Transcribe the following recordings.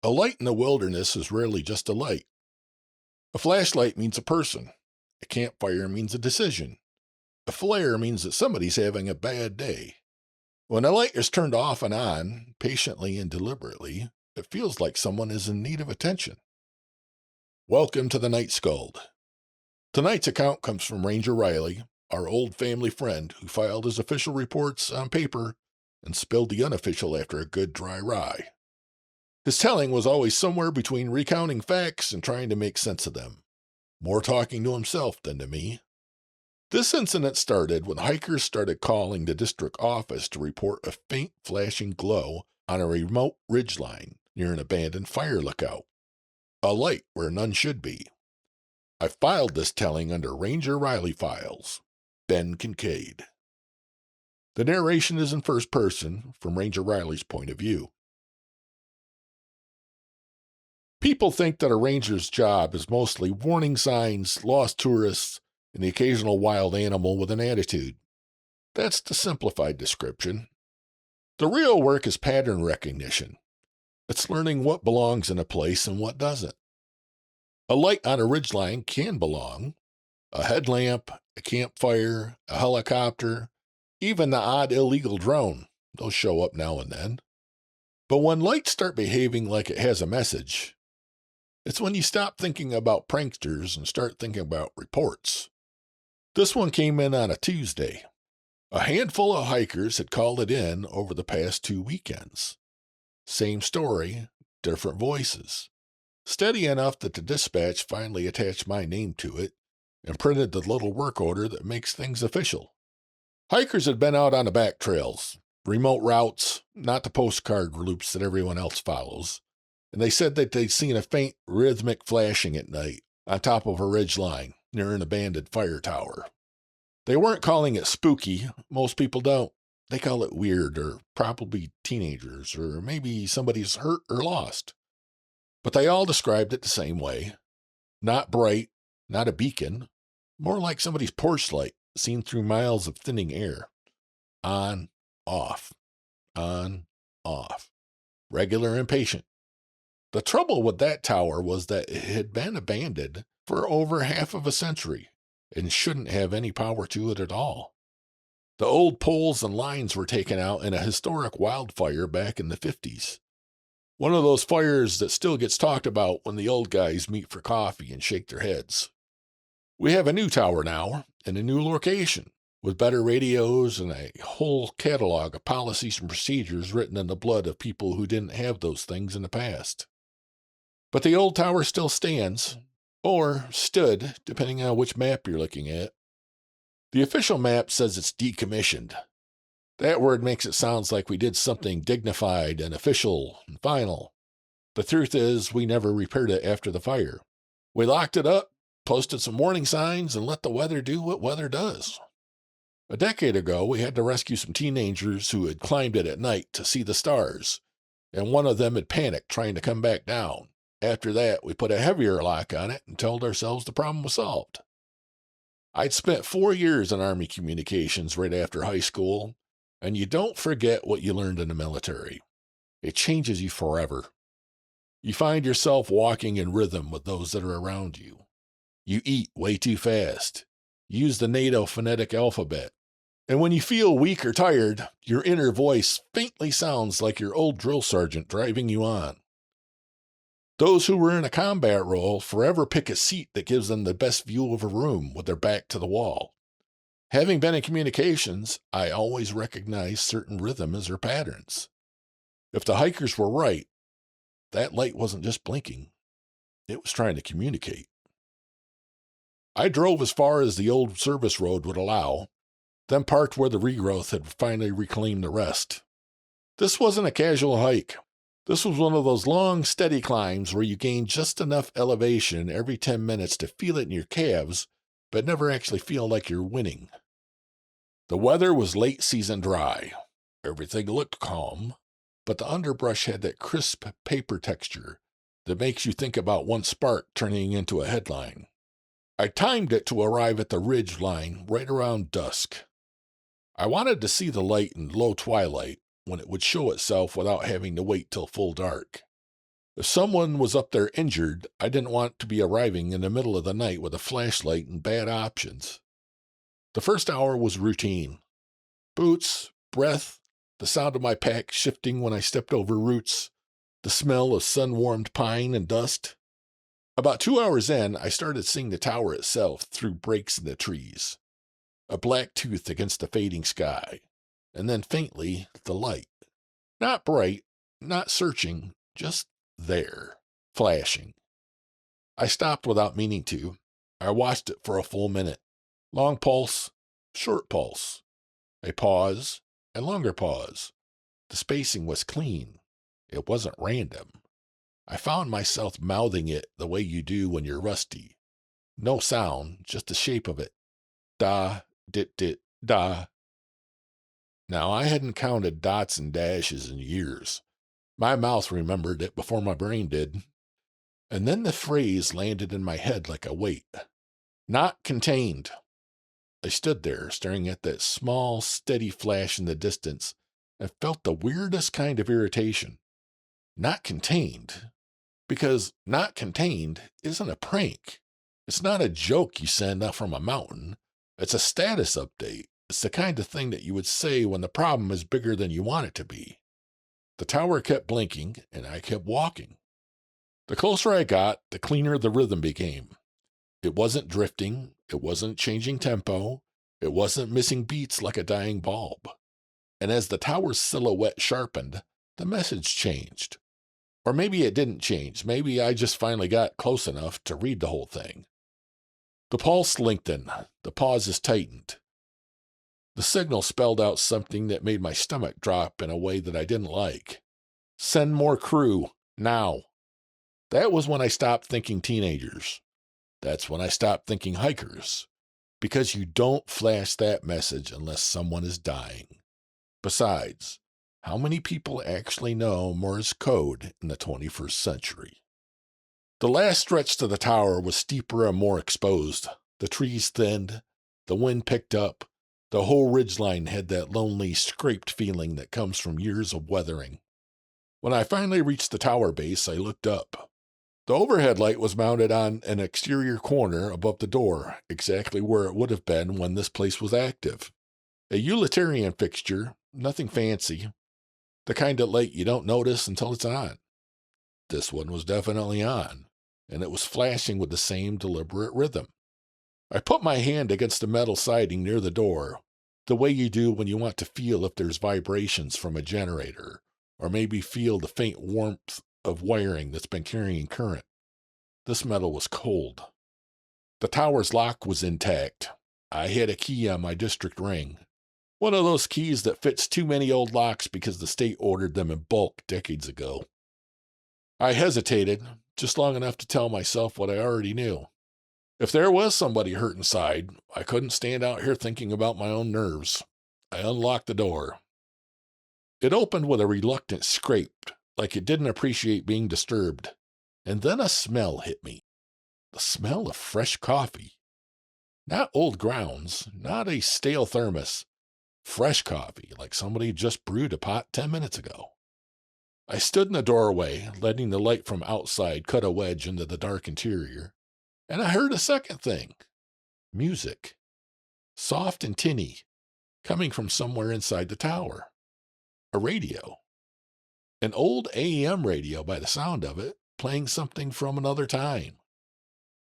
A light in the wilderness is rarely just a light. A flashlight means a person. A campfire means a decision. A flare means that somebody's having a bad day. When a light is turned off and on, patiently and deliberately, it feels like someone is in need of attention. Welcome to the Night Skald. Tonight's account comes from Ranger Riley, our old family friend who filed his official reports on paper and spilled the unofficial after a good dry rye. His telling was always somewhere between recounting facts and trying to make sense of them, more talking to himself than to me. This incident started when hikers started calling the district office to report a faint flashing glow on a remote ridgeline near an abandoned fire lookout, a light where none should be. I filed this telling under Ranger Riley Files, Ben Kincaid. The narration is in first person from Ranger Riley's point of view. People think that a ranger's job is mostly warning signs, lost tourists, and the occasional wild animal with an attitude. That's the simplified description. The real work is pattern recognition. It's learning what belongs in a place and what doesn't. A light on a ridgeline can belong. A headlamp, a campfire, a helicopter, even the odd illegal drone. They'll show up now and then. But when lights start behaving like it has a message, it's when you stop thinking about pranksters and start thinking about reports. This one came in on a Tuesday. A handful of hikers had called it in over the past 2 weekends. Same story, different voices. Steady enough that the dispatch finally attached my name to it and printed the little work order that makes things official. Hikers had been out on the back trails, remote routes, not the postcard loops that everyone else follows, and they said that they'd seen a faint rhythmic flashing at night on top of a ridge line near an abandoned fire tower. They weren't calling it spooky. Most people don't. They call it weird, or probably teenagers, or maybe somebody's hurt or lost. But they all described it the same way. Not bright, not a beacon, more like somebody's porch light seen through miles of thinning air. On, off, on, off. Regular and patient. The trouble with that tower was that it had been abandoned for over half of a century and shouldn't have any power to it at all. The old poles and lines were taken out in a historic wildfire back in the 50s. One of those fires that still gets talked about when the old guys meet for coffee and shake their heads. We have a new tower now, in a new location, with better radios and a whole catalog of policies and procedures written in the blood of people who didn't have those things in the past. But the old tower still stands, or stood, depending on which map you're looking at. The official map says it's decommissioned. That word makes it sound like we did something dignified and official and final. The truth is, we never repaired it after the fire. We locked it up, posted some warning signs, and let the weather do what weather does. A decade ago, we had to rescue some teenagers who had climbed it at night to see the stars, and one of them had panicked trying to come back down. After that, we put a heavier lock on it and told ourselves the problem was solved. I'd spent 4 years in Army communications right after high school, and you don't forget what you learned in the military. It changes you forever. You find yourself walking in rhythm with those that are around you. You eat way too fast. You use the NATO phonetic alphabet. And when you feel weak or tired, your inner voice faintly sounds like your old drill sergeant driving you on. Those who were in a combat role forever pick a seat that gives them the best view of a room with their back to the wall. Having been in communications, I always recognized certain rhythms or patterns. If the hikers were right, that light wasn't just blinking. It was trying to communicate. I drove as far as the old service road would allow, then parked where the regrowth had finally reclaimed the rest. This wasn't a casual hike. This was one of those long, steady climbs where you gain just enough elevation every 10 minutes to feel it in your calves, but never actually feel like you're winning. The weather was late season dry. Everything looked calm, but the underbrush had that crisp paper texture that makes you think about one spark turning into a headline. I timed it to arrive at the ridge line right around dusk. I wanted to see the light in low twilight when it would show itself without having to wait till full dark. If someone was up there injured, I didn't want to be arriving in the middle of the night with a flashlight and bad options. The first hour was routine. Boots, breath, the sound of my pack shifting when I stepped over roots, the smell of sun-warmed pine and dust. About 2 hours in, I started seeing the tower itself through breaks in the trees, a black tooth against the fading sky, and then faintly, the light. Not bright, not searching, just there, flashing. I stopped without meaning to. I watched it for a full minute. Long pulse, short pulse. A pause, and longer pause. The spacing was clean. It wasn't random. I found myself mouthing it the way you do when you're rusty. No sound, just the shape of it. Da, dit, dit, da. Now, I hadn't counted dots and dashes in years. My mouth remembered it before my brain did. And then the phrase landed in my head like a weight. Not contained. I stood there, staring at that small, steady flash in the distance, and felt the weirdest kind of irritation. Not contained. Because not contained isn't a prank. It's not a joke you send up from a mountain. It's a status update. It's the kind of thing that you would say when the problem is bigger than you want it to be. The tower kept blinking, and I kept walking. The closer I got, the cleaner the rhythm became. It wasn't drifting. It wasn't changing tempo. It wasn't missing beats like a dying bulb. And as the tower's silhouette sharpened, the message changed. Or maybe it didn't change. Maybe I just finally got close enough to read the whole thing. The pulse lengthened. The pauses tightened. The signal spelled out something that made my stomach drop in a way that I didn't like. Send more crew, now. That was when I stopped thinking teenagers. That's when I stopped thinking hikers. Because you don't flash that message unless someone is dying. Besides, how many people actually know Morse code in the 21st century? The last stretch to the tower was steeper and more exposed. The trees thinned. The wind picked up. The whole ridgeline had that lonely, scraped feeling that comes from years of weathering. When I finally reached the tower base, I looked up. The overhead light was mounted on an exterior corner above the door, exactly where it would have been when this place was active. A utilitarian fixture, nothing fancy. The kind of light you don't notice until it's on. This one was definitely on, and it was flashing with the same deliberate rhythm. I put my hand against the metal siding near the door, the way you do when you want to feel if there's vibrations from a generator, or maybe feel the faint warmth of wiring that's been carrying current. This metal was cold. The tower's lock was intact. I had a key on my district ring. One of those keys that fits too many old locks because the state ordered them in bulk decades ago. I hesitated, just long enough to tell myself what I already knew. If there was somebody hurt inside, I couldn't stand out here thinking about my own nerves. I unlocked the door. It opened with a reluctant scrape, like it didn't appreciate being disturbed. And then a smell hit me. The smell of fresh coffee. Not old grounds, not a stale thermos. Fresh coffee, like somebody just brewed a pot 10 minutes ago. I stood in the doorway, letting the light from outside cut a wedge into the dark interior, and I heard a second thing. Music. Soft and tinny, coming from somewhere inside the tower. A radio. An old AM radio by the sound of it, playing something from another time.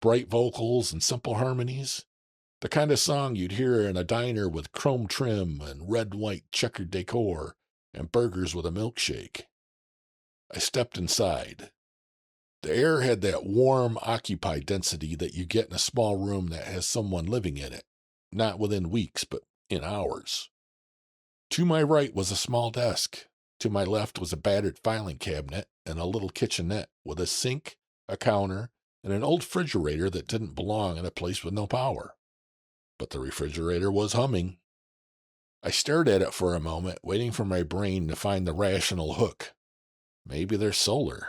Bright vocals and simple harmonies. The kind of song you'd hear in a diner with chrome trim and red-white checkered decor and burgers with a milkshake. I stepped inside. The air had that warm, occupied density that you get in a small room that has someone living in it, not within weeks, but in hours. To my right was a small desk. To my left was a battered filing cabinet and a little kitchenette with a sink, a counter, and an old refrigerator that didn't belong in a place with no power. But the refrigerator was humming. I stared at it for a moment, waiting for my brain to find the rational hook. Maybe there's solar.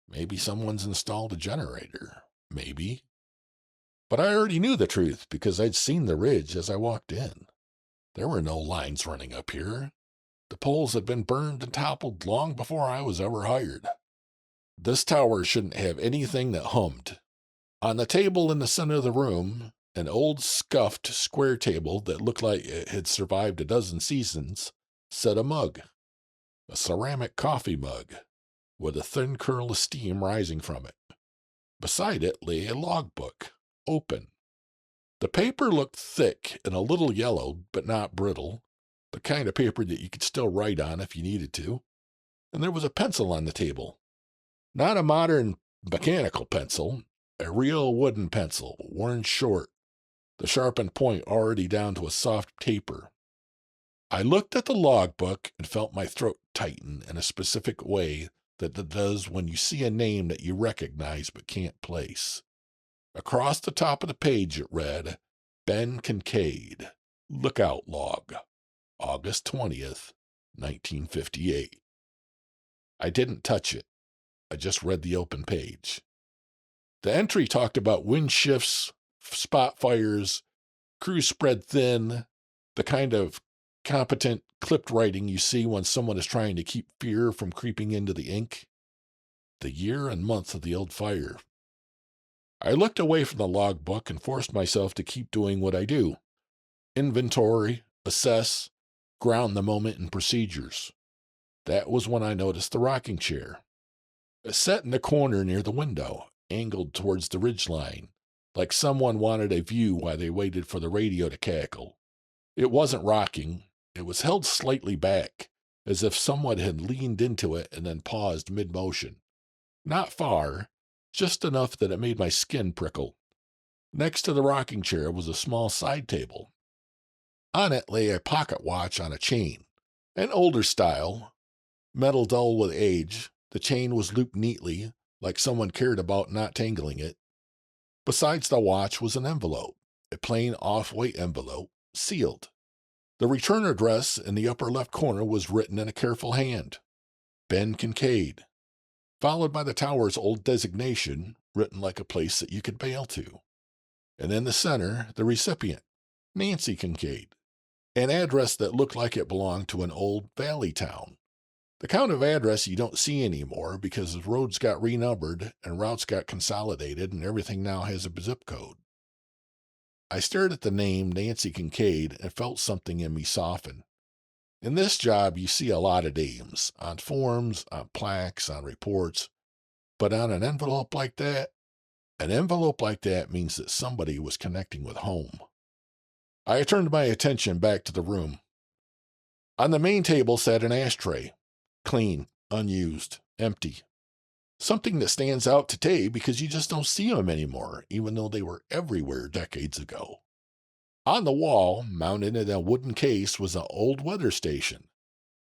Maybe someone's installed a generator. Maybe. But I already knew the truth because I'd seen the ridge as I walked in. There were no lines running up here. The poles had been burned and toppled long before I was ever hired. This tower shouldn't have anything that hummed. On the table in the center of the room, an old scuffed square table that looked like it had survived a dozen seasons, sat a mug, a ceramic coffee mug, with a thin curl of steam rising from it. Beside it lay a logbook, open. The paper looked thick and a little yellowed, but not brittle, the kind of paper that you could still write on if you needed to. And there was a pencil on the table. Not a modern mechanical pencil, a real wooden pencil, worn short, the sharpened point already down to a soft taper. I looked at the logbook and felt my throat tighten in a specific way that it does when you see a name that you recognize but can't place. Across the top of the page it read, Ben Kincaid, Lookout Log, August 20th, 1958. I didn't touch it. I just read the open page. The entry talked about wind shifts, spot fires, crews spread thin, the kind of competent, clipped writing you see when someone is trying to keep fear from creeping into the ink. The year and month of the old fire. I looked away from the logbook and forced myself to keep doing what I do. Inventory, assess, ground the moment in procedures. That was when I noticed the rocking chair. It sat in the corner near the window, angled towards the ridgeline, like someone wanted a view while they waited for the radio to cackle. It wasn't rocking. It was held slightly back, as if someone had leaned into it and then paused mid-motion. Not far, just enough that it made my skin prickle. Next to the rocking chair was a small side table. On it lay a pocket watch on a chain, an older style, metal dull with age. The chain was looped neatly, like someone cared about not tangling it. Besides the watch was an envelope, a plain off-white envelope, sealed. The return address in the upper left corner was written in a careful hand, Ben Kincaid, followed by the tower's old designation, written like a place that you could bail to. And in the center, the recipient, Nancy Kincaid, an address that looked like it belonged to an old valley town. The kind of address you don't see anymore because the roads got renumbered and routes got consolidated and everything now has a zip code. I stared at the name Nancy Kincaid and felt something in me soften. In this job, you see a lot of names, on forms, on plaques, on reports, but on an envelope like that means that somebody was connecting with home. I turned my attention back to the room. On the main table sat an ashtray, clean, unused, empty. Something that stands out today because you just don't see them anymore, even though they were everywhere decades ago. On the wall, mounted in a wooden case, was an old weather station.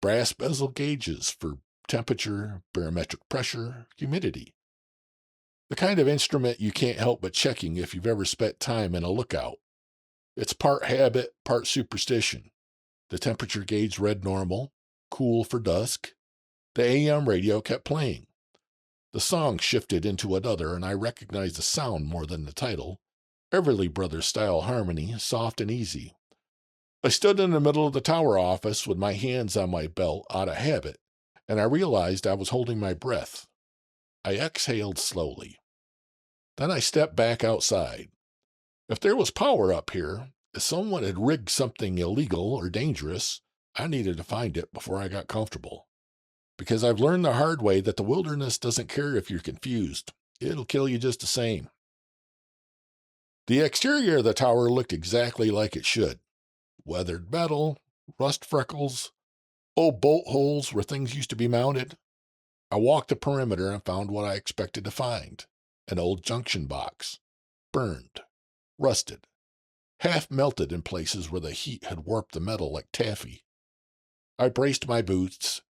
Brass bezel gauges for temperature, barometric pressure, humidity. The kind of instrument you can't help but checking if you've ever spent time in a lookout. It's part habit, part superstition. The temperature gauge read normal, cool for dusk. The AM radio kept playing. The song shifted into another, and I recognized the sound more than the title. Everly Brothers-style harmony, soft and easy. I stood in the middle of the tower office with my hands on my belt out of habit, and I realized I was holding my breath. I exhaled slowly. Then I stepped back outside. If there was power up here, if someone had rigged something illegal or dangerous, I needed to find it before I got comfortable. Because I've learned the hard way that the wilderness doesn't care if you're confused. It'll kill you just the same. The exterior of the tower looked exactly like it should. Weathered metal, rust freckles, old bolt holes where things used to be mounted. I walked the perimeter and found what I expected to find. An old junction box. Burned. Rusted. Half melted in places where the heat had warped the metal like taffy. I braced my boots,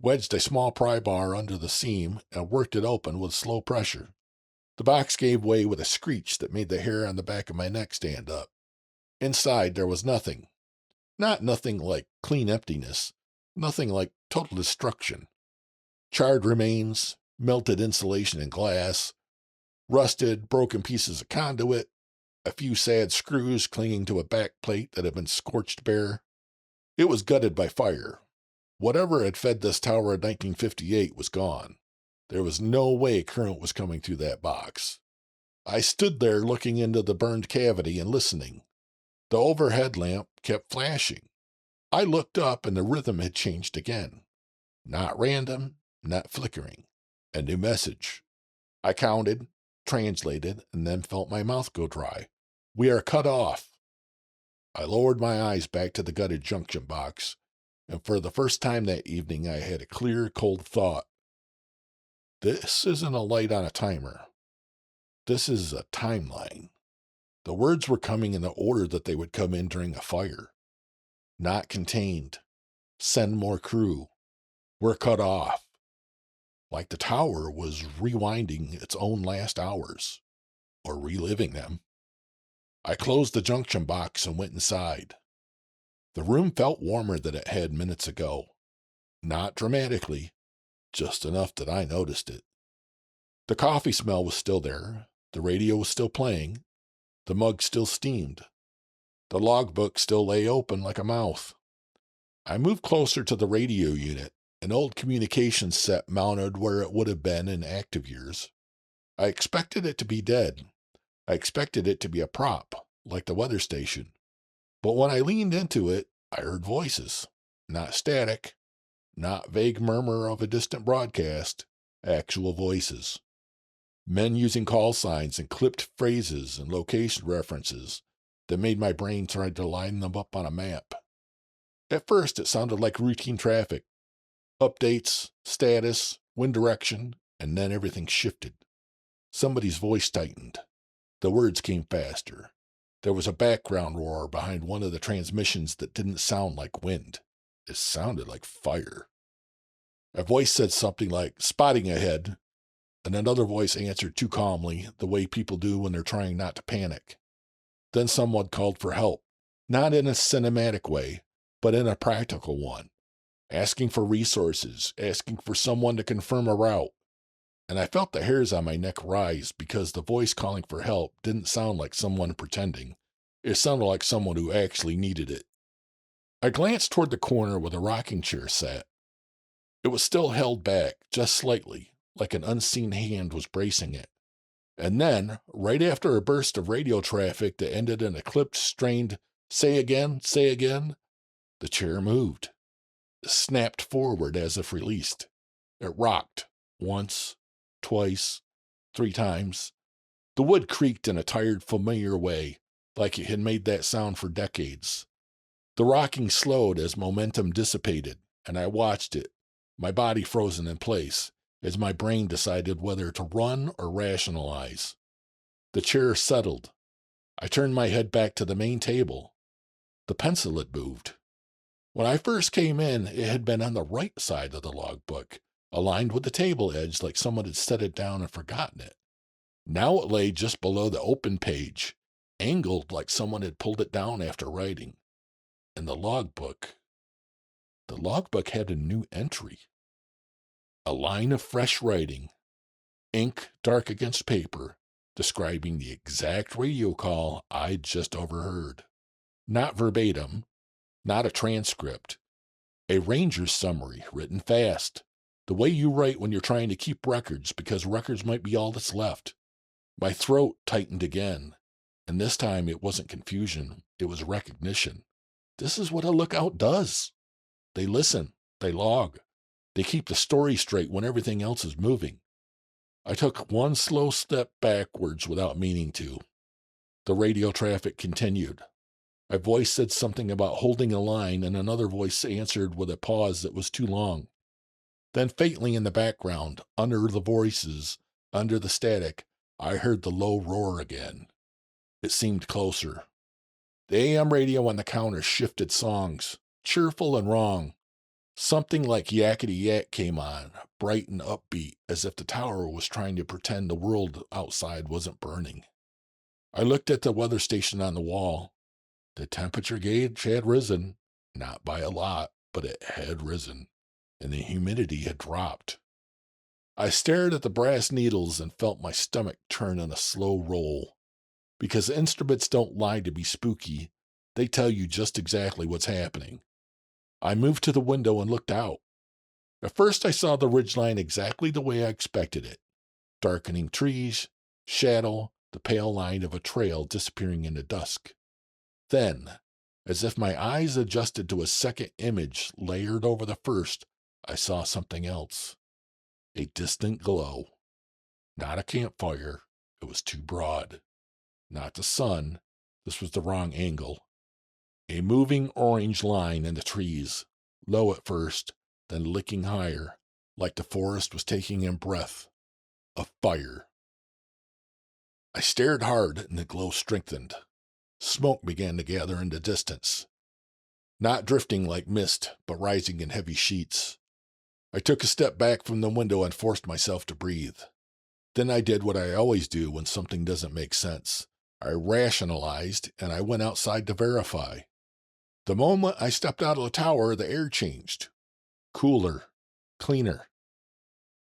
wedged a small pry bar under the seam, and worked it open with slow pressure. The box gave way with a screech that made the hair on the back of my neck stand up. Inside there was nothing. Not nothing like clean emptiness. Nothing like total destruction. Charred remains, melted insulation and glass, rusted, broken pieces of conduit, a few sad screws clinging to a back plate that had been scorched bare. It was gutted by fire. Whatever had fed this tower in 1958 was gone. There was no way current was coming through that box. I stood there looking into the burned cavity and listening. The overhead lamp kept flashing. I looked up and the rhythm had changed again. Not random, not flickering. A new message. I counted, translated, and then felt my mouth go dry. We are cut off. I lowered my eyes back to the gutted junction box, and for the first time that evening I had a clear, cold thought. This isn't a light on a timer. This is a timeline. The words were coming in the order that they would come in during a fire. Not contained. Send more crew. We're cut off. Like the tower was rewinding its own last hours, or reliving them. I closed the junction box and went inside. The room felt warmer than it had minutes ago. Not dramatically, just enough that I noticed it. The coffee smell was still there. The radio was still playing. The mug still steamed. The logbook still lay open like a mouth. I moved closer to the radio unit, an old communications set mounted where it would have been in active years. I expected it to be dead. I expected it to be a prop, like the weather station. But when I leaned into it, I heard voices. Not static, not vague murmur of a distant broadcast, actual voices. Men using call signs and clipped phrases and location references that made my brain try to line them up on a map. At first, it sounded like routine traffic. Updates, status, wind direction, and then everything shifted. Somebody's voice tightened. The words came faster. There was a background roar behind one of the transmissions that didn't sound like wind. It sounded like fire. A voice said something like, "Spotting ahead," and another voice answered too calmly, the way people do when they're trying not to panic. Then someone called for help, not in a cinematic way, but in a practical one, asking for resources, asking for someone to confirm a route. And I felt the hairs on my neck rise because the voice calling for help didn't sound like someone pretending. It sounded like someone who actually needed it. I glanced toward the corner where the rocking chair sat. It was still held back, just slightly, like an unseen hand was bracing it. And then, right after a burst of radio traffic that ended in a clipped, strained, say again, the chair moved. It snapped forward as if released. It rocked, once, twice, 3 times. The wood creaked in a tired, familiar way, like it had made that sound for decades. The rocking slowed as momentum dissipated, and I watched it, my body frozen in place, as my brain decided whether to run or rationalize. The chair settled. I turned my head back to the main table. The pencil had moved. When I first came in, it had been on the right side of the logbook, aligned with the table edge like someone had set it down and forgotten it. Now it lay just below the open page, angled like someone had pulled it down after writing. And the logbook had a new entry. A line of fresh writing, ink dark against paper, describing the exact radio call I'd just overheard. Not verbatim, not a transcript. A ranger's summary, written fast. The way you write when you're trying to keep records, because records might be all that's left. My throat tightened again, and this time it wasn't confusion, it was recognition. This is what a lookout does. They listen, they log, they keep the story straight when everything else is moving. I took one slow step backwards without meaning to. The radio traffic continued. A voice said something about holding a line, and another voice answered with a pause that was too long. Then faintly in the background, under the voices, under the static, I heard the low roar again. It seemed closer. The AM radio on the counter shifted songs, cheerful and wrong. Something like Yakety Yak came on, bright and upbeat, as if the tower was trying to pretend the world outside wasn't burning. I looked at the weather station on the wall. The temperature gauge had risen, not by a lot, but it had risen, and the humidity had dropped. I stared at the brass needles and felt my stomach turn in a slow roll. Because instruments don't lie to be spooky, they tell you just exactly what's happening. I moved to the window and looked out. At first I saw the ridgeline exactly the way I expected it. Darkening trees, shadow, the pale line of a trail disappearing in the dusk. Then, as if my eyes adjusted to a second image layered over the first, I saw something else. A distant glow. Not a campfire. It was too broad. Not the sun. This was the wrong angle. A moving orange line in the trees, low at first, then licking higher, like the forest was taking in breath. A fire. I stared hard, and the glow strengthened. Smoke began to gather in the distance. Not drifting like mist, but rising in heavy sheets. I took a step back from the window and forced myself to breathe. Then I did what I always do when something doesn't make sense. I rationalized, and I went outside to verify. The moment I stepped out of the tower, the air changed. Cooler. Cleaner.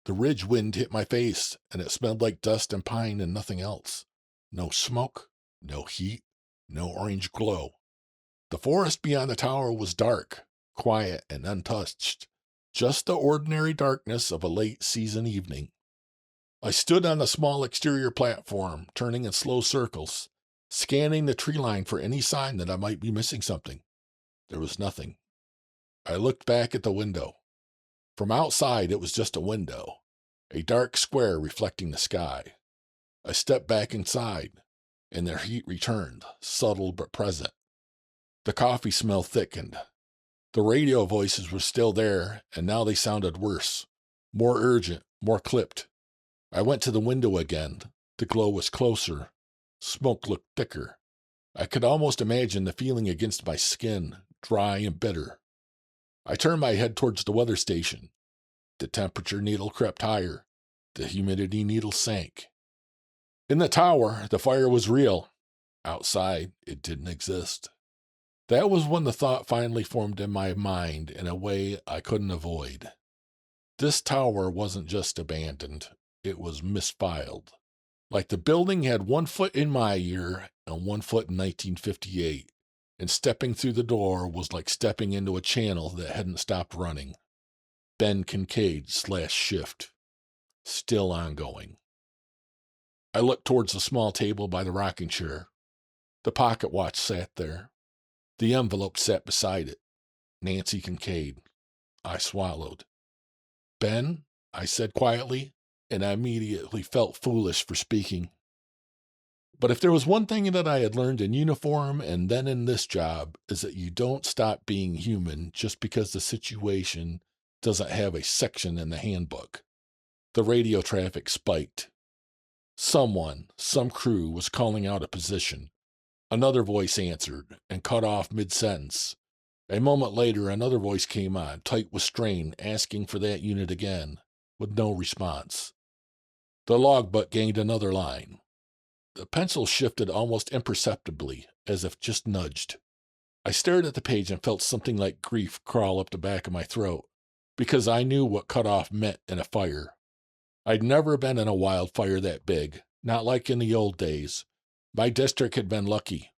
The ridge wind hit my face, and it smelled like dust and pine and nothing else. No smoke, no heat, no orange glow. The forest beyond the tower was dark, quiet, and untouched. Just the ordinary darkness of a late-season evening. I stood on the small exterior platform, turning in slow circles, scanning the tree line for any sign that I might be missing something. There was nothing. I looked back at the window. From outside, it was just a window, a dark square reflecting the sky. I stepped back inside, and their heat returned, subtle but present. The coffee smell thickened. The radio voices were still there, and now they sounded worse, more urgent, more clipped. I went to the window again. The glow was closer. Smoke looked thicker. I could almost imagine the feeling against my skin, dry and bitter. I turned my head towards the weather station. The temperature needle crept higher. The humidity needle sank. In the tower, the fire was real. Outside, it didn't exist. That was when the thought finally formed in my mind in a way I couldn't avoid. This tower wasn't just abandoned. It was misfiled. Like the building had 1 foot in my year and 1 foot in 1958, and stepping through the door was like stepping into a channel that hadn't stopped running. Ben Kincaid /shift. Still ongoing. I looked towards the small table by the rocking chair. The pocket watch sat there. The envelope sat beside it. Nancy Kincaid. I swallowed. Ben, I said quietly, and I immediately felt foolish for speaking. But if there was one thing that I had learned in uniform and then in this job, is that you don't stop being human just because the situation doesn't have a section in the handbook. The radio traffic spiked. Someone, some crew, was calling out a position. Another voice answered and cut off mid-sentence. A moment later, another voice came on, tight with strain, asking for that unit again, with no response. The logbook gained another line. The pencil shifted almost imperceptibly, as if just nudged. I stared at the page and felt something like grief crawl up the back of my throat, because I knew what cut off meant in a fire. I'd never been in a wildfire that big, not like in the old days. My district had been lucky.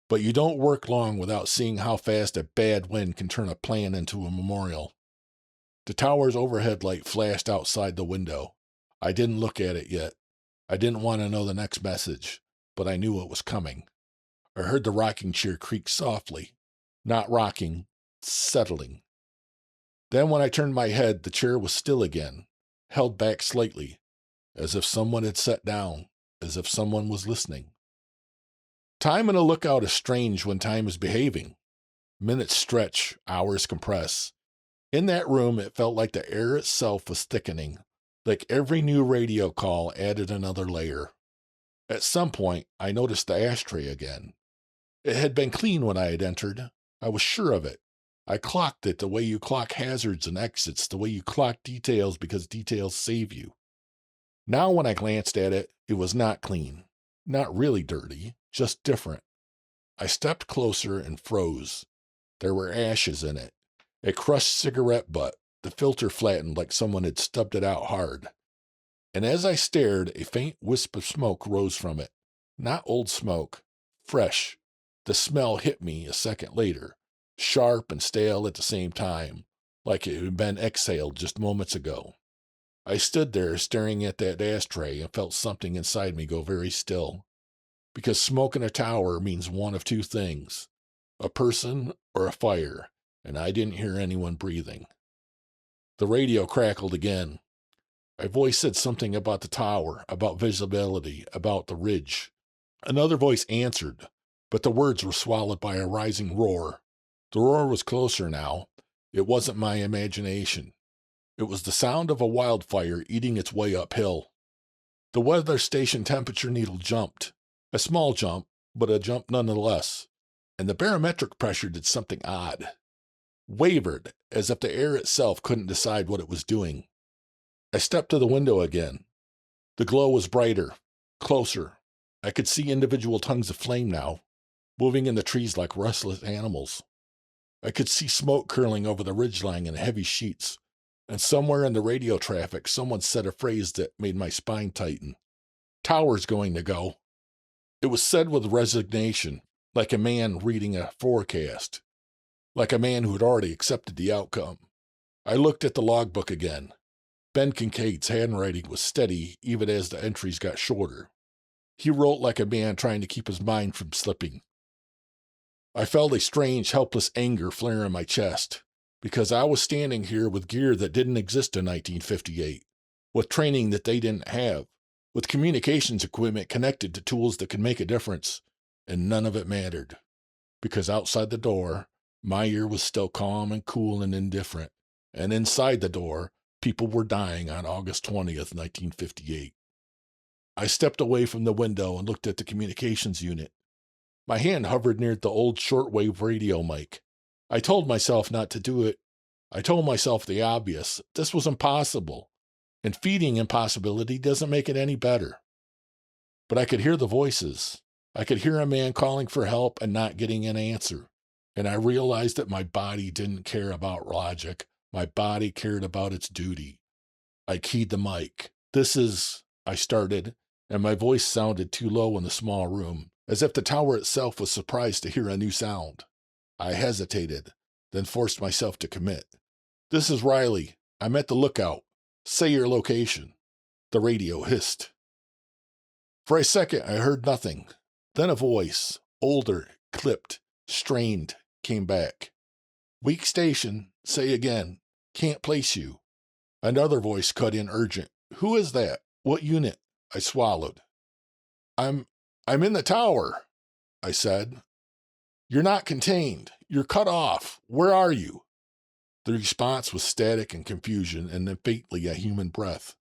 But you don't work long without seeing how fast a bad wind can turn a plan into a memorial. The tower's overhead light flashed outside the window. I didn't look at it yet. I didn't want to know the next message, but I knew it was coming. I heard the rocking chair creak softly. Not rocking, settling. Then when I turned my head, the chair was still again, held back slightly, as if someone had sat down, as if someone was listening. Time in a lookout is strange when time is behaving. Minutes stretch, hours compress. In that room, it felt like the air itself was thickening, like every new radio call added another layer. At some point, I noticed the ashtray again. It had been clean when I had entered. I was sure of it. I clocked it the way you clock hazards and exits, the way you clock details because details save you. Now when I glanced at it, it was not clean. Not really dirty, just different. I stepped closer and froze. There were ashes in it. A crushed cigarette butt, the filter flattened like someone had stubbed it out hard. And as I stared, a faint wisp of smoke rose from it. Not old smoke, fresh. The smell hit me a second later, sharp and stale at the same time, like it had been exhaled just moments ago. I stood there staring at that ashtray and felt something inside me go very still, because smoke in a tower means one of two things: a person or a fire, and I didn't hear anyone breathing. The radio crackled again. A voice said something about the tower, about visibility, about the ridge. Another voice answered, but the words were swallowed by a rising roar. The roar was closer now. It wasn't my imagination. It was the sound of a wildfire eating its way uphill. The weather station temperature needle jumped. A small jump, but a jump nonetheless. And the barometric pressure did something odd. Wavered, as if the air itself couldn't decide what it was doing. I stepped to the window again. The glow was brighter, closer. I could see individual tongues of flame now, moving in the trees like restless animals. I could see smoke curling over the ridgeline in heavy sheets, and somewhere in the radio traffic someone said a phrase that made my spine tighten. "Tower's going to go." It was said with resignation, like a man reading a forecast, like a man who had already accepted the outcome. I looked at the logbook again. Ben Kincaid's handwriting was steady even as the entries got shorter. He wrote like a man trying to keep his mind from slipping. I felt a strange, helpless anger flare in my chest, because I was standing here with gear that didn't exist in 1958, with training that they didn't have, with communications equipment connected to tools that could make a difference, and none of it mattered, because outside the door, my ear was still calm and cool and indifferent, and inside the door, people were dying on August 20th, 1958. I stepped away from the window and looked at the communications unit. My hand hovered near the old shortwave radio mic. I told myself not to do it. I told myself the obvious. This was impossible. And feeding impossibility doesn't make it any better. But I could hear the voices. I could hear a man calling for help and not getting an answer. And I realized that my body didn't care about logic. My body cared about its duty. I keyed the mic. I started, and my voice sounded too low in the small room, as if the tower itself was surprised to hear a new sound. I hesitated, then forced myself to commit. "This is Riley. I'm at the lookout. Say your location." The radio hissed. For a second, I heard nothing. Then a voice, older, clipped, strained, came back. "Weak station. Say again. Can't place you." Another voice cut in urgent. "Who is that? What unit?" I swallowed. I'm in the tower," I said. "You're not contained. You're cut off. Where are you?" The response was static and confusion, and then faintly a human breath.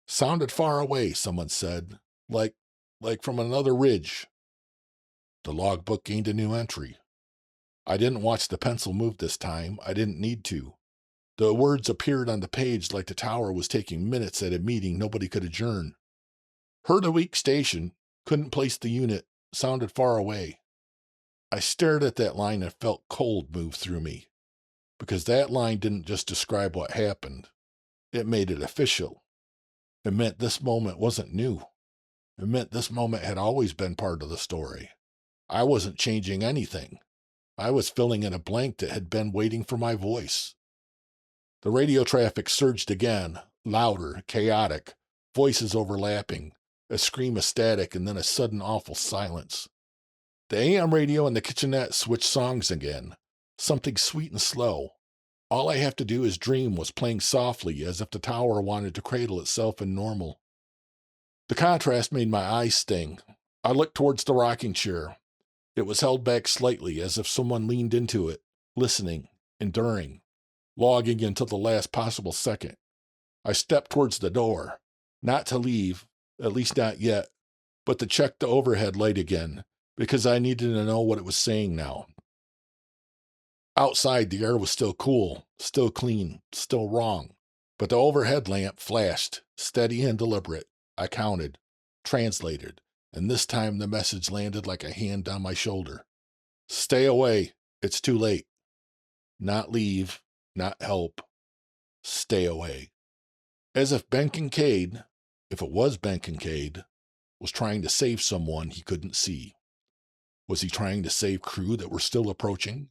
"Sounded far away," someone said, like from another ridge. The logbook gained a new entry. I didn't watch the pencil move this time. I didn't need to. The words appeared on the page like the tower was taking minutes at a meeting nobody could adjourn. "Heard a weak station. Couldn't place the unit. Sounded far away." I stared at that line and felt cold move through me, because that line didn't just describe what happened. It made it official. It meant this moment wasn't new. It meant this moment had always been part of the story. I wasn't changing anything. I was filling in a blank that had been waiting for my voice. The radio traffic surged again, louder, chaotic, voices overlapping, a scream of static, and then a sudden awful silence. The AM radio in the kitchenette switched songs again, something sweet and slow. All I have to do is dream was playing softly, as if the tower wanted to cradle itself in normal. The contrast made my eyes sting. I looked towards the rocking chair. It was held back slightly, as if someone leaned into it, listening, enduring, logging until the last possible second. I stepped towards the door, not to leave, at least not yet, but to check the overhead light again, because I needed to know what it was saying now. Outside, the air was still cool, still clean, still wrong, but the overhead lamp flashed, steady and deliberate. I counted, translated, and this time the message landed like a hand on my shoulder. "Stay away. It's too late." Not leave, not help. Stay away. As if Ben Kincaid, if it was Ben Kincaid, was trying to save someone he couldn't see. Was he trying to save crew that were still approaching?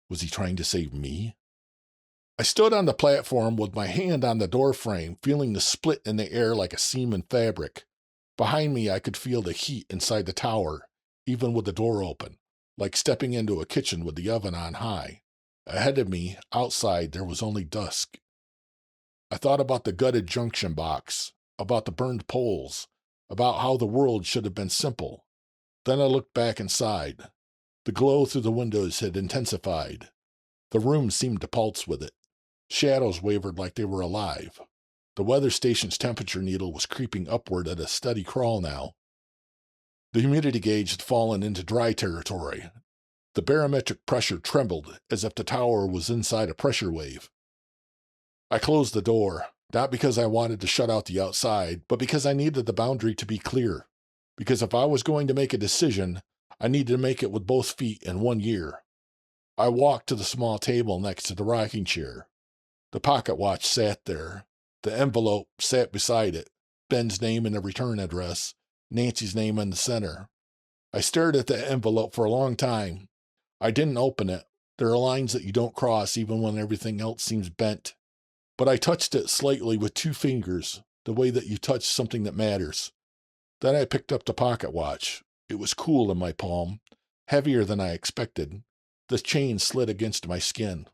Was he trying to save me? I stood on the platform with my hand on the door frame, feeling the split in the air like a seam in fabric. Behind me, I could feel the heat inside the tower, even with the door open, like stepping into a kitchen with the oven on high. Ahead of me, outside, there was only dusk. I thought about the gutted junction box, about the burned poles, about how the world should have been simple. Then I looked back inside. The glow through the windows had intensified. The room seemed to pulse with it. Shadows wavered like they were alive. The weather station's temperature needle was creeping upward at a steady crawl now. The humidity gauge had fallen into dry territory. The barometric pressure trembled as if the tower was inside a pressure wave. I closed the door, not because I wanted to shut out the outside, but because I needed the boundary to be clear. Because if I was going to make a decision, I needed to make it with both feet in 1 year. I walked to the small table next to the rocking chair. The pocket watch sat there. The envelope sat beside it. Ben's name and the return address. Nancy's name in the center. I stared at the envelope for a long time. I didn't open it. There are lines that you don't cross even when everything else seems bent. But I touched it slightly with 2 fingers, the way that you touch something that matters. Then I picked up the pocket watch. It was cool in my palm, heavier than I expected. The chain slid against my skin.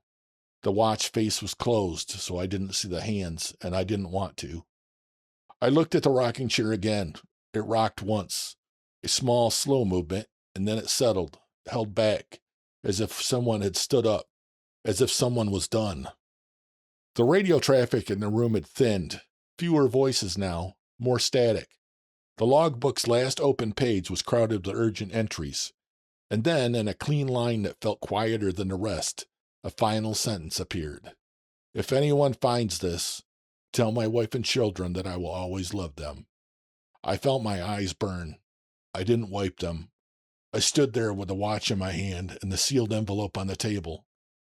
The watch face was closed, so I didn't see the hands, and I didn't want to. I looked at the rocking chair again. It rocked once, a small, slow movement, and then it settled, held back, as if someone had stood up, as if someone was done. The radio traffic in the room had thinned. Fewer voices now, more static. The logbook's last open page was crowded with urgent entries. And then, in a clean line that felt quieter than the rest, a final sentence appeared. If anyone finds this, tell my wife and children that I will always love them. I felt my eyes burn. I didn't wipe them. I stood there with the watch in my hand and the sealed envelope on the table,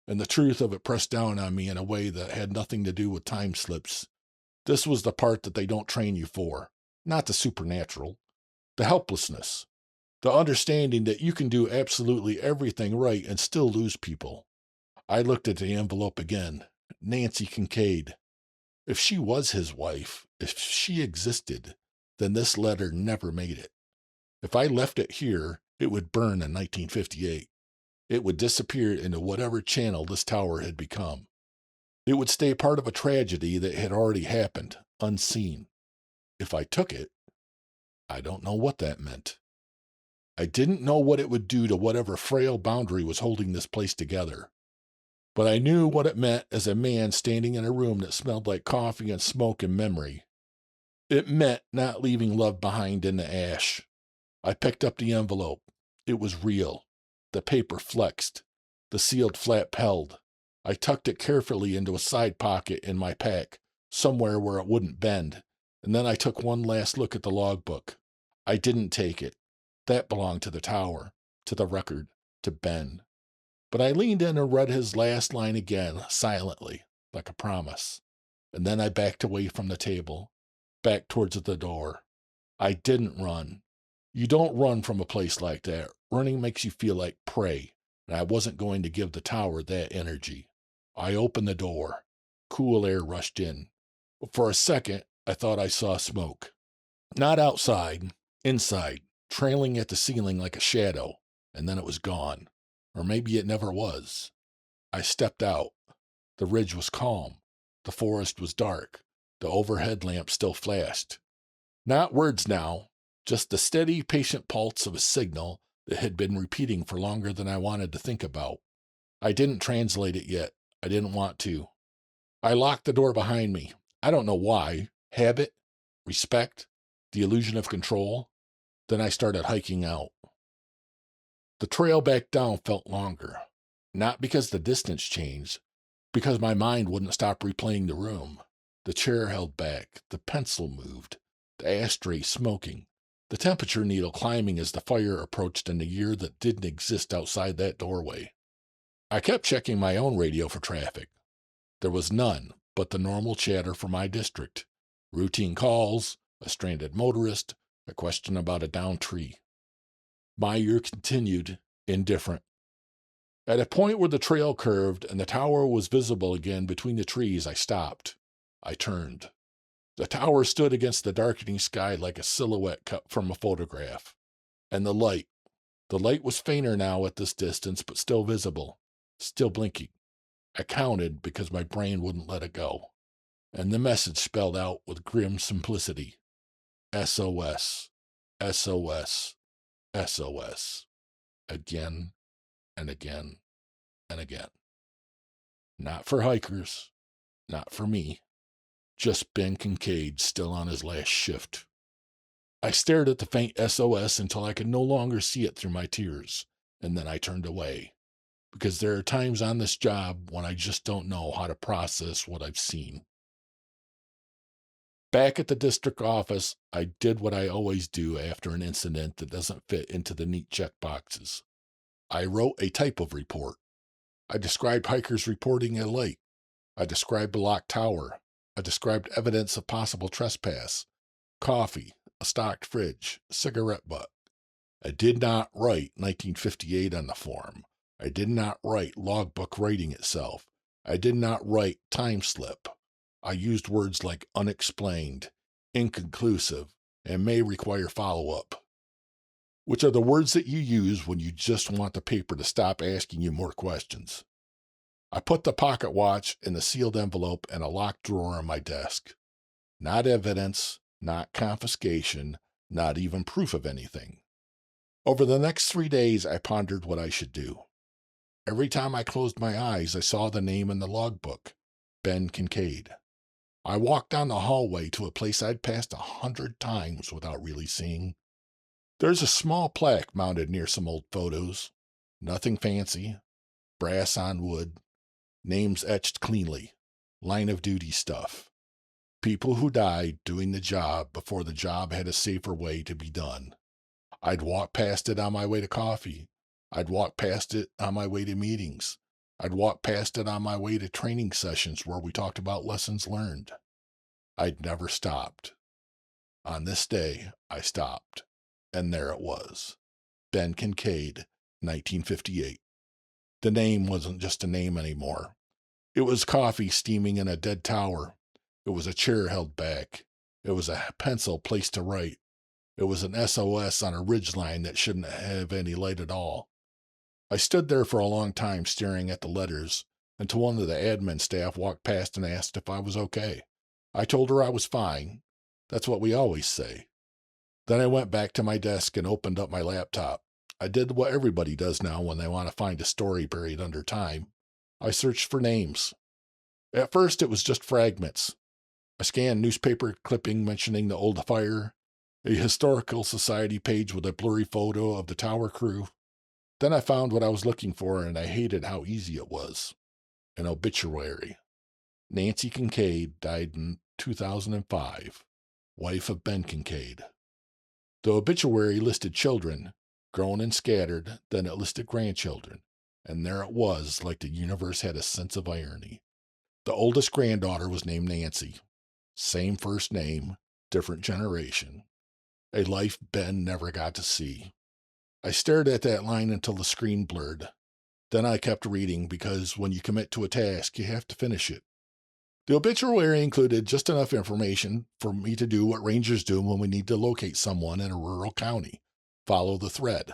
and the truth of it pressed down on me in a way that had nothing to do with time slips. This was the part that they don't train you for, not the supernatural. The helplessness. The understanding that you can do absolutely everything right and still lose people. I looked at the envelope again. Nancy Kincaid. If she was his wife, if she existed, then this letter never made it. If I left it here, it would burn in 1958. It would disappear into whatever channel this tower had become. It would stay part of a tragedy that had already happened, unseen. If I took it, I don't know what that meant. I didn't know what it would do to whatever frail boundary was holding this place together. But I knew what it meant as a man standing in a room that smelled like coffee and smoke and memory. It meant not leaving love behind in the ash. I picked up the envelope. It was real. The paper flexed. The sealed flap held. I tucked it carefully into a side pocket in my pack, somewhere where it wouldn't bend, and then I took one last look at the logbook. I didn't take it. That belonged to the tower, to the record, to Ben. But I leaned in and read his last line again, silently, like a promise. And then I backed away from the table, back towards the door. I didn't run. You don't run from a place like that. Running makes you feel like prey, and I wasn't going to give the tower that energy. I opened the door. Cool air rushed in. But for a second, I thought I saw smoke. Not outside, inside, trailing at the ceiling like a shadow, and then it was gone. Or maybe it never was. I stepped out. The ridge was calm. The forest was dark. The overhead lamp still flashed. Not words now, just the steady, patient pulse of a signal that had been repeating for longer than I wanted to think about. I didn't translate it yet. I didn't want to. I locked the door behind me. I don't know why. Habit? Respect? The illusion of control? Then I started hiking out. The trail back down felt longer. Not because the distance changed, because my mind wouldn't stop replaying the room. The chair held back. The pencil moved. The ashtray smoking. The temperature needle climbing as the fire approached in the year that didn't exist outside that doorway. I kept checking my own radio for traffic. There was none but the normal chatter for my district. Routine calls, a stranded motorist, a question about a downed tree. My year continued, indifferent. At a point where the trail curved and the tower was visible again between the trees, I stopped. I turned. The tower stood against the darkening sky like a silhouette cut from a photograph. And the light was fainter now at this distance, but still visible, still blinking. I counted because my brain wouldn't let it go. And the message spelled out with grim simplicity: SOS, SOS, SOS. Again and again and again. Not for hikers, not for me, just Ben Kincaid still on his last shift. I stared at the faint SOS until I could no longer see it through my tears, and then I turned away, because there are times on this job when I just don't know how to process what I've seen. Back at the district office, I did what I always do after an incident that doesn't fit into the neat checkboxes. I wrote a type of report. I described hikers reporting a light. I described a locked tower. I described evidence of possible trespass, coffee, a stocked fridge, cigarette butt. I did not write 1958 on the form. I did not write logbook writing itself. I did not write time slip. I used words like unexplained, inconclusive, and may require follow-up, which are the words that you use when you just want the paper to stop asking you more questions. I put the pocket watch in the sealed envelope in a locked drawer on my desk. Not evidence, not confiscation, not even proof of anything. Over the next 3 days, I pondered what I should do. Every time I closed my eyes, I saw the name in the logbook, Ben Kincaid. I walked down the hallway to a place I'd passed 100 times without really seeing. There's a small plaque mounted near some old photos. Nothing fancy. Brass on wood. Names etched cleanly. Line of duty stuff. People who died doing the job before the job had a safer way to be done. I'd walk past it on my way to coffee. I'd walk past it on my way to meetings. I'd walk past it on my way to training sessions where we talked about lessons learned. I'd never stopped. On this day, I stopped. And there it was. Ben Kincaid, 1958. The name wasn't just a name anymore. It was coffee steaming in a dead tower. It was a chair held back. It was a pencil placed to write. It was an SOS on a ridgeline that shouldn't have any light at all. I stood there for a long time staring at the letters until one of the admin staff walked past and asked if I was okay. I told her I was fine. That's what we always say. Then I went back to my desk and opened up my laptop. I did what everybody does now when they want to find a story buried under time. I searched for names. At first, it was just fragments. I scanned newspaper clipping mentioning the old fire, a historical society page with a blurry photo of the tower crew. Then I found what I was looking for, and I hated how easy it was. An obituary. Nancy Kincaid died in 2005, wife of Ben Kincaid. The obituary listed children, grown and scattered, then it listed grandchildren, and there it was, like the universe had a sense of irony. The oldest granddaughter was named Nancy. Same first name, different generation. A life Ben never got to see. I stared at that line until the screen blurred. Then I kept reading because when you commit to a task, you have to finish it. The obituary included just enough information for me to do what rangers do when we need to locate someone in a rural county. Follow the thread.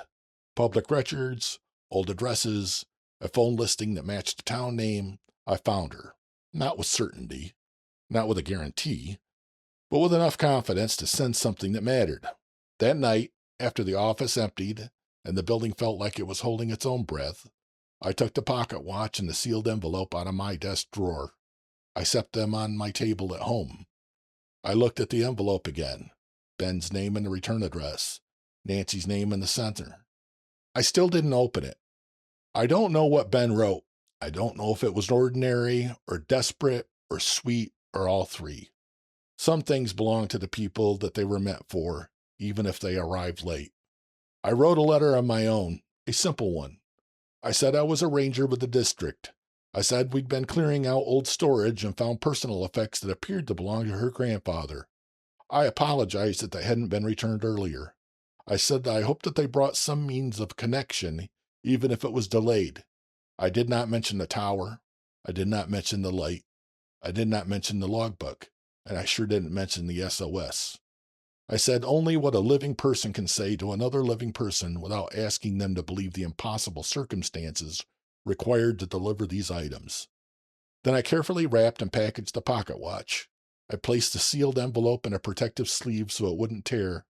Public records, old addresses, a phone listing that matched the town name. I found her. Not with certainty, not with a guarantee, but with enough confidence to sense something that mattered. That night, after the office emptied and the building felt like it was holding its own breath, I took the pocket watch and the sealed envelope out of my desk drawer. I set them on my table at home. I looked at the envelope again. Ben's name and the return address. Nancy's name in the center. I still didn't open it. I don't know what Ben wrote. I don't know if it was ordinary or desperate or sweet or all three. Some things belong to the people that they were meant for, even if they arrived late. I wrote a letter of my own, a simple one. I said I was a ranger with the district. I said we'd been clearing out old storage and found personal effects that appeared to belong to her grandfather. I apologized that they hadn't been returned earlier. I said that I hoped that they brought some means of connection, even if it was delayed. I did not mention the tower. I did not mention the light. I did not mention the logbook. And I sure didn't mention the SOS. I said only what a living person can say to another living person without asking them to believe the impossible circumstances required to deliver these items. Then I carefully wrapped and packaged the pocket watch. I placed the sealed envelope in a protective sleeve so it wouldn't tear.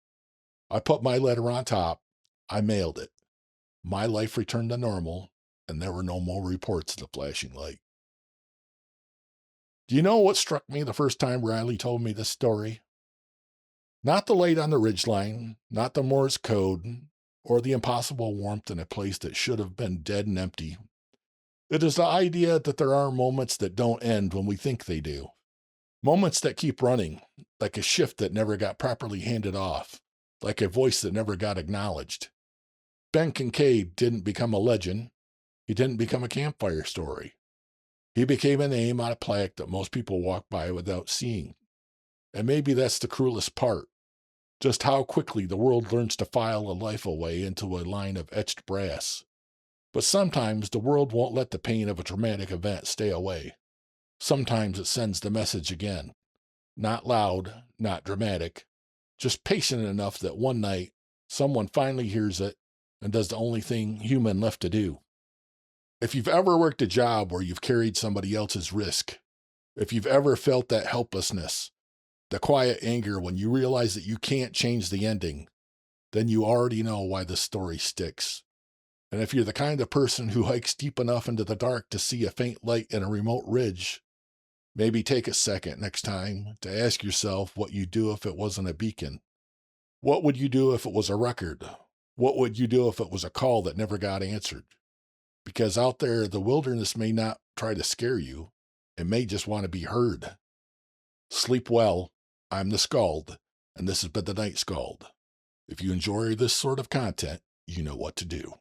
I put my letter on top. I mailed it. My life returned to normal, and there were no more reports of the flashing light. Do you know what struck me the first time Riley told me this story? Not the light on the ridgeline, not the Morse code, or the impossible warmth in a place that should have been dead and empty. It is the idea that there are moments that don't end when we think they do. Moments that keep running, like a shift that never got properly handed off, like a voice that never got acknowledged. Ben Kincaid didn't become a legend. He didn't become a campfire story. He became a name on a plaque that most people walk by without seeing. And maybe that's the cruelest part. Just how quickly the world learns to file a life away into a line of etched brass. But sometimes the world won't let the pain of a traumatic event stay away. Sometimes it sends the message again. Not loud, not dramatic, just patient enough that one night someone finally hears it and does the only thing human left to do. If you've ever worked a job where you've carried somebody else's risk, if you've ever felt that helplessness, the quiet anger when you realize that you can't change the ending, then you already know why this story sticks. And if you're the kind of person who hikes deep enough into the dark to see a faint light in a remote ridge, maybe take a second next time to ask yourself what you'd do if it wasn't a beacon. What would you do if it was a record? What would you do if it was a call that never got answered? Because out there, the wilderness may not try to scare you. It may just want to be heard. Sleep well. I'm the Skald, and this has been the Night Skald. If you enjoy this sort of content, you know what to do.